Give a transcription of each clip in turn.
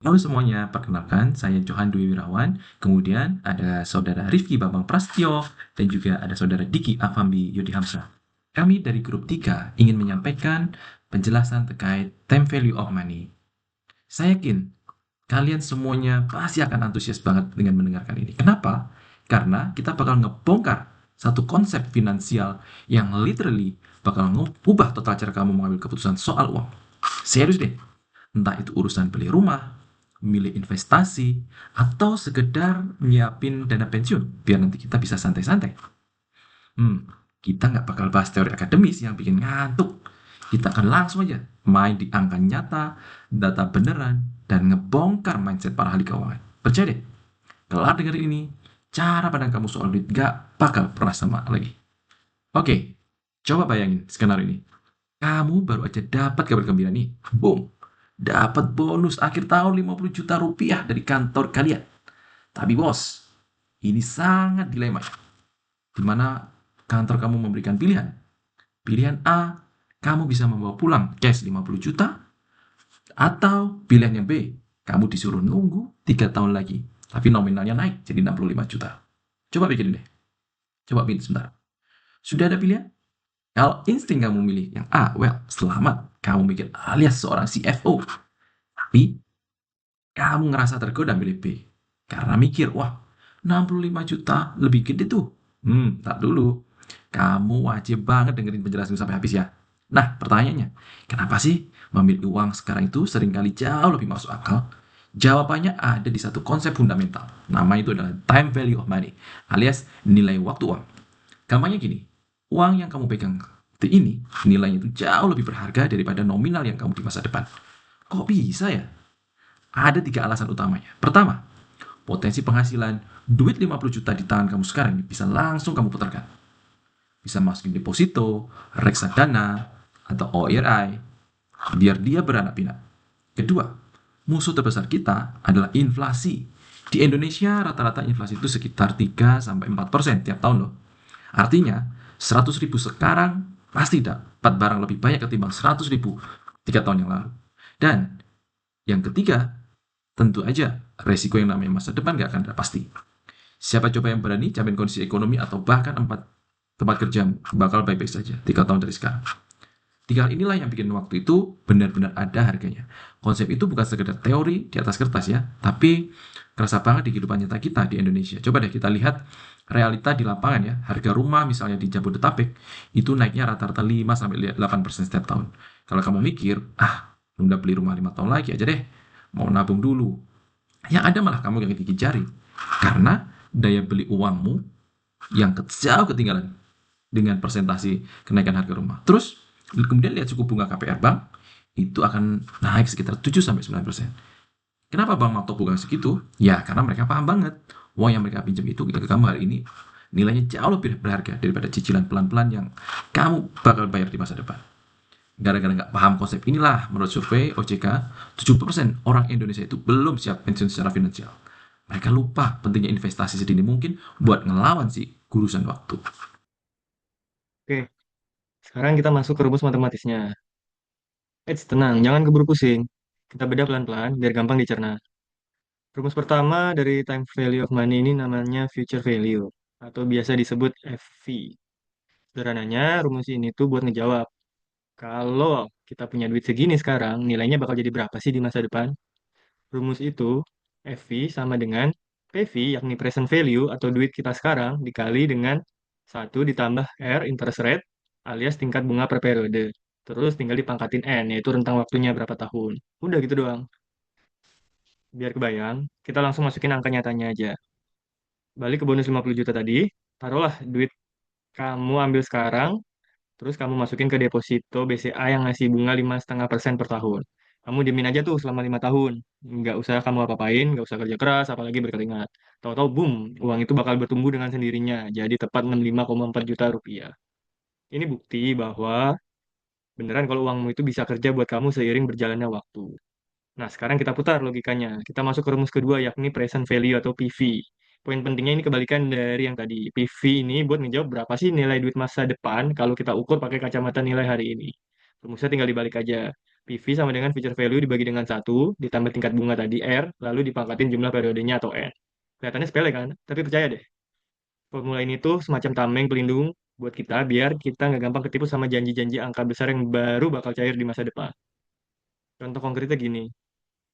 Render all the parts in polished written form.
Halo semuanya, perkenalkan saya Johan Dwi Wirawan, kemudian ada saudara Rifki Bambang Prastyo, dan juga ada saudara Diki Afambi Yudi Hamzah. Kami dari grup 3 ingin menyampaikan penjelasan terkait time value of money. Saya yakin kalian semuanya pasti akan antusias banget dengan mendengarkan ini. Kenapa? Karena kita bakal ngebongkar satu konsep finansial yang literally bakal ngubah total cara kamu mengambil keputusan soal uang. Serius deh, entah itu urusan beli rumah, milih investasi, atau sekedar nyiapin dana pensiun biar nanti kita bisa santai-santai. Hmm, kita nggak bakal bahas teori akademis yang bikin ngantuk. Kita akan langsung aja main di angka nyata, data beneran, dan ngebongkar mindset para ahli keuangan. Percaya deh, kelar dengerin ini, cara pandang kamu soal duit gak bakal pernah sama lagi. Oke, coba bayangin skenario ini. Kamu baru aja dapat kabar gembira nih. Boom. Dapat bonus akhir tahun 50 juta rupiah dari kantor kalian. Tapi bos, ini sangat dilema ya. Di mana kantor kamu memberikan pilihan. Pilihan A, kamu bisa membawa pulang cash 50 juta. Atau pilihan yang B, kamu disuruh nunggu 3 tahun lagi. Tapi nominalnya naik jadi 65 juta. Coba pikirin deh. Coba pilih sebentar. Sudah ada pilihan? Kalau insting kamu milih yang A, well, selamat. Kamu mikir alias seorang CFO. Tapi kamu ngerasa tergoda milih B. Karena mikir, wah 65 juta lebih gede tuh. Tak dulu. Kamu wajib banget dengerin penjelasan sampai habis ya. Nah, pertanyaannya, kenapa sih memilih uang sekarang itu seringkali jauh lebih masuk akal? Jawabannya ada di satu konsep fundamental. Nama itu adalah time value of money, alias nilai waktu uang. Gampangnya gini, uang yang kamu pegang ini nilainya itu jauh lebih berharga daripada nominal yang kamu di masa depan. Kok bisa ya? Ada 3 alasan utamanya. Pertama, potensi penghasilan duit 50 juta di tangan kamu sekarang ini bisa langsung kamu putarkan. Bisa masukin deposito, reksadana, atau OIRI, biar dia beranak pinak. Kedua, musuh terbesar kita adalah inflasi. Di Indonesia rata-rata inflasi itu sekitar 3-4% tiap tahun loh. Artinya, 100 ribu sekarang pasti dapat barang lebih banyak ketimbang 100 ribu 3 tahun yang lalu. Dan yang ketiga, tentu aja resiko yang namanya masa depan gak akan pasti. Siapa coba yang berani jamin kondisi ekonomi atau bahkan tempat kerja bakal baik-baik saja 3 tahun dari sekarang. 3 hal inilah yang bikin waktu itu benar-benar ada harganya. Konsep itu bukan sekedar teori di atas kertas ya, tapi kerasa banget di kehidupan nyata kita di Indonesia. Coba deh kita lihat realita di lapangan ya. Harga rumah misalnya di Jabodetabek itu naiknya rata-rata 5-8% setiap tahun. Kalau kamu mikir, nunda beli rumah 5 tahun lagi aja deh, mau nabung dulu. Yang ada malah kamu yang gigit jari. Karena daya beli uangmu yang jauh ketinggalan dengan persentase kenaikan harga rumah. Terus kemudian lihat suku bunga KPR bank itu akan naik sekitar 7-9%. Kenapa Bank Matok bukan segitu? Ya karena mereka paham banget uang yang mereka pinjam itu ke kamu hari ini nilainya jauh lebih berharga daripada cicilan pelan-pelan yang kamu bakal bayar di masa depan. Gara-gara nggak paham konsep inilah, menurut survei OJK, 70% orang Indonesia itu belum siap pensiun secara finansial. Mereka lupa pentingnya investasi sedini mungkin buat ngelawan si gurusan waktu. Oke, sekarang kita masuk ke rumus matematisnya. Tenang, jangan keburu pusing. Kita bedah pelan-pelan biar gampang dicerna. Rumus pertama dari time value of money ini namanya future value atau biasa disebut FV. Sederhananya, rumus ini tuh buat ngejawab. Kalau kita punya duit segini sekarang, nilainya bakal jadi berapa sih di masa depan? Rumus itu, FV sama dengan PV, yakni present value atau duit kita sekarang, dikali dengan 1 ditambah R, interest rate, alias tingkat bunga per periode. Terus tinggal dipangkatin N, yaitu rentang waktunya berapa tahun. Udah gitu doang. Biar kebayang, kita langsung masukin angka nyatanya aja. Balik ke bonus 50 juta tadi, taruhlah duit kamu ambil sekarang, terus kamu masukin ke deposito BCA yang ngasih bunga 5,5% per tahun. Kamu diemin aja tuh selama 5 tahun. Nggak usah kamu apa-apain, nggak usah kerja keras, apalagi berkeringat. Tahu-tahu boom, uang itu bakal bertumbuh dengan sendirinya. Jadi tepat 65,4 juta rupiah. Ini bukti bahwa beneran kalau uangmu itu bisa kerja buat kamu seiring berjalannya waktu. Nah, sekarang kita putar logikanya. Kita masuk ke rumus kedua, yakni present value atau PV. Poin pentingnya ini kebalikan dari yang tadi. PV ini buat ngejawab berapa sih nilai duit masa depan kalau kita ukur pakai kacamata nilai hari ini. Rumusnya tinggal dibalik aja. PV sama dengan future value dibagi dengan 1, ditambah tingkat bunga tadi R, lalu dipangkatin jumlah periodenya atau N. Kelihatannya sepele kan? Tapi percaya deh, formula ini tuh semacam tameng pelindung buat kita biar kita nggak gampang ketipu sama janji-janji angka besar yang baru bakal cair di masa depan. Contoh konkretnya gini,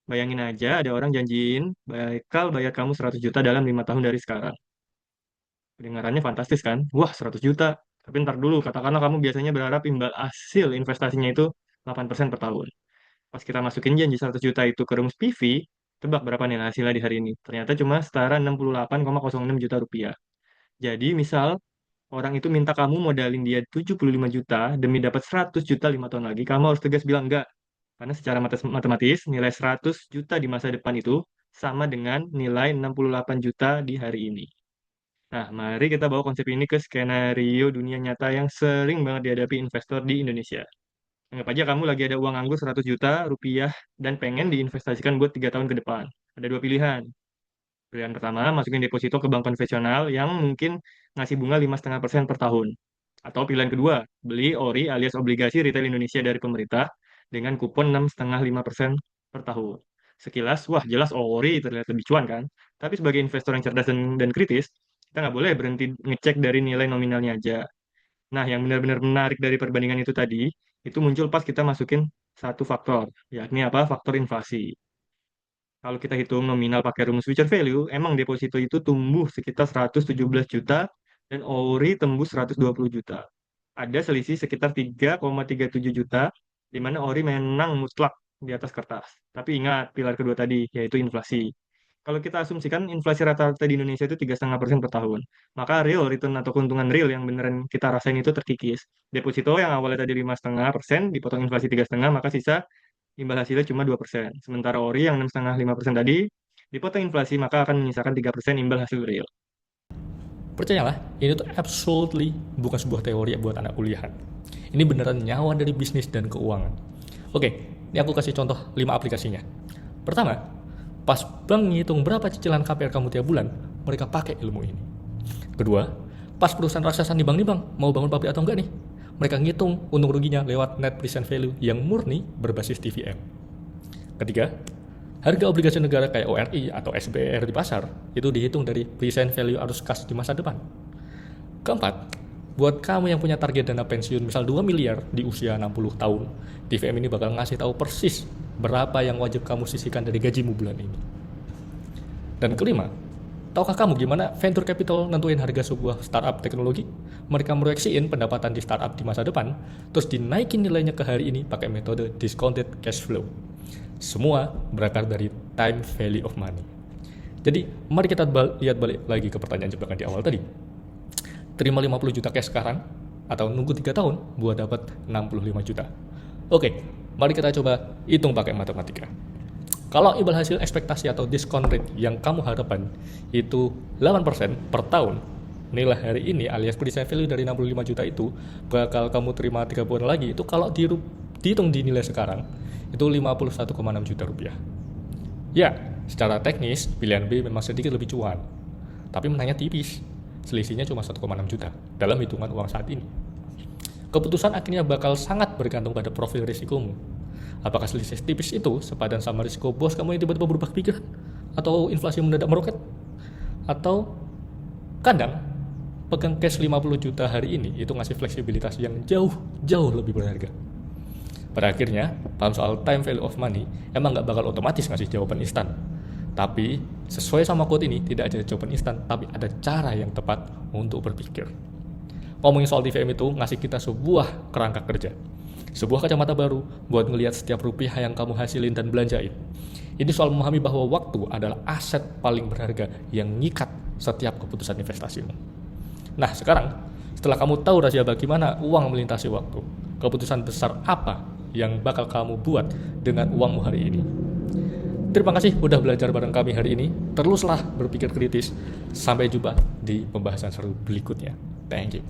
bayangin aja ada orang janjiin bakal bayar kamu 100 juta dalam 5 tahun dari sekarang. Kedengarannya fantastis kan? Wah, 100 juta. Tapi ntar dulu, katakanlah kamu biasanya berharap imbal hasil investasinya itu 8% per tahun. Pas kita masukin janji 100 juta itu ke rumus PV, tebak berapa nih hasilnya di hari ini? Ternyata cuma setara 68,06 juta rupiah. Jadi misal orang itu minta kamu modalin dia 75 juta demi dapat 100 juta 5 tahun lagi, kamu harus tegas bilang enggak. Karena secara matematis, nilai 100 juta di masa depan itu sama dengan nilai 68 juta di hari ini. Nah, mari kita bawa konsep ini ke skenario dunia nyata yang sering banget dihadapi investor di Indonesia. Anggap aja kamu lagi ada uang nganggur 100 juta rupiah dan pengen diinvestasikan buat 3 tahun ke depan. Ada dua pilihan. Pilihan pertama, masukin deposito ke bank konvensional yang mungkin ngasih bunga 5,5% per tahun. Atau pilihan kedua, beli ORI alias obligasi retail Indonesia dari pemerintah dengan kupon 6,5-5% per tahun. Sekilas, wah jelas ORI terlihat lebih cuan kan? Tapi sebagai investor yang cerdas dan kritis, kita nggak boleh berhenti ngecek dari nilai nominalnya aja. Nah, yang benar-benar menarik dari perbandingan itu tadi, itu muncul pas kita masukin satu faktor, yakni apa? Faktor inflasi. Kalau kita hitung nominal pakai rumus future value, emang deposito itu tumbuh sekitar 117 juta dan ORI tembus 120 juta. Ada selisih sekitar 3,37 juta, di mana ORI menang mutlak di atas kertas. Tapi ingat, pilar kedua tadi, yaitu inflasi. Kalau kita asumsikan inflasi rata-rata di Indonesia itu 3,5% per tahun, maka real return atau keuntungan real yang beneran kita rasain itu terkikis. Deposito yang awalnya tadi 5,5%, dipotong inflasi 3,5, maka sisa imbal hasilnya cuma 2%. Sementara ori yang 6,5-5% tadi, dipotong inflasi maka akan menyisakan 3% imbal hasil real. Percayalah, ini tuh absolutely bukan sebuah teori buat anak kuliahan. Ini beneran nyawa dari bisnis dan keuangan. Oke, ini aku kasih contoh 5 aplikasinya. Pertama, pas bank ngitung berapa cicilan KPR kamu tiap bulan, mereka pakai ilmu ini. Kedua, pas perusahaan raksasa nih bang mau bangun pabrik atau enggak nih, mereka ngitung untung ruginya lewat net present value yang murni berbasis TVM. Ketiga, harga obligasi negara kayak ORI atau SBR di pasar itu dihitung dari present value arus kas di masa depan. Keempat, buat kamu yang punya target dana pensiun misal 2 miliar di usia 60 tahun, TVM ini bakal ngasih tahu persis berapa yang wajib kamu sisihkan dari gajimu bulan ini. Dan kelima, tahukah kamu gimana venture capital nentuin harga sebuah startup teknologi? Mereka meroyeksiin pendapatan di startup di masa depan, terus dinaikin nilainya ke hari ini pakai metode discounted cash flow. Semua berakar dari time value of money. Jadi, mari kita lihat balik lagi ke pertanyaan jebakan di awal tadi. Terima 50 juta cash sekarang, atau nunggu 3 tahun buat dapat 65 juta. Oke, mari kita coba hitung pakai matematika. Kalau imbal hasil ekspektasi atau discount rate yang kamu harapkan itu 8% per tahun, nilai hari ini alias present value dari 65 juta itu bakal kamu terima 3 bulan lagi, itu kalau dihitung di nilai sekarang itu 51,6 juta rupiah. Ya, secara teknis pilihan B memang sedikit lebih cuan, tapi menangnya tipis, selisihnya cuma 1,6 juta dalam hitungan uang saat ini. Keputusan akhirnya bakal sangat bergantung pada profil risikomu. Apakah selisih tipis itu sepadan sama risiko bos kamu yang tiba-tiba berubah pikiran? Atau inflasi mendadak meroket? Atau kadang pegang cash 50 juta hari ini itu ngasih fleksibilitas yang jauh lebih berharga. Pada akhirnya, paham soal time value of money emang nggak bakal otomatis ngasih jawaban instan. Tapi, sesuai sama quote ini, tidak ada jawaban instan, tapi ada cara yang tepat untuk berpikir. Ngomongin soal TVM itu ngasih kita sebuah kerangka kerja. Sebuah kacamata baru buat ngelihat setiap rupiah yang kamu hasilin dan belanjain. Ini soal memahami bahwa waktu adalah aset paling berharga yang ngikat setiap keputusan investasimu. Nah, sekarang, setelah kamu tahu rahasia bagaimana uang melintasi waktu, keputusan besar apa yang bakal kamu buat dengan uangmu hari ini? Terima kasih udah belajar bareng kami hari ini. Teruslah berpikir kritis. Sampai jumpa di pembahasan seru berikutnya. Thank you.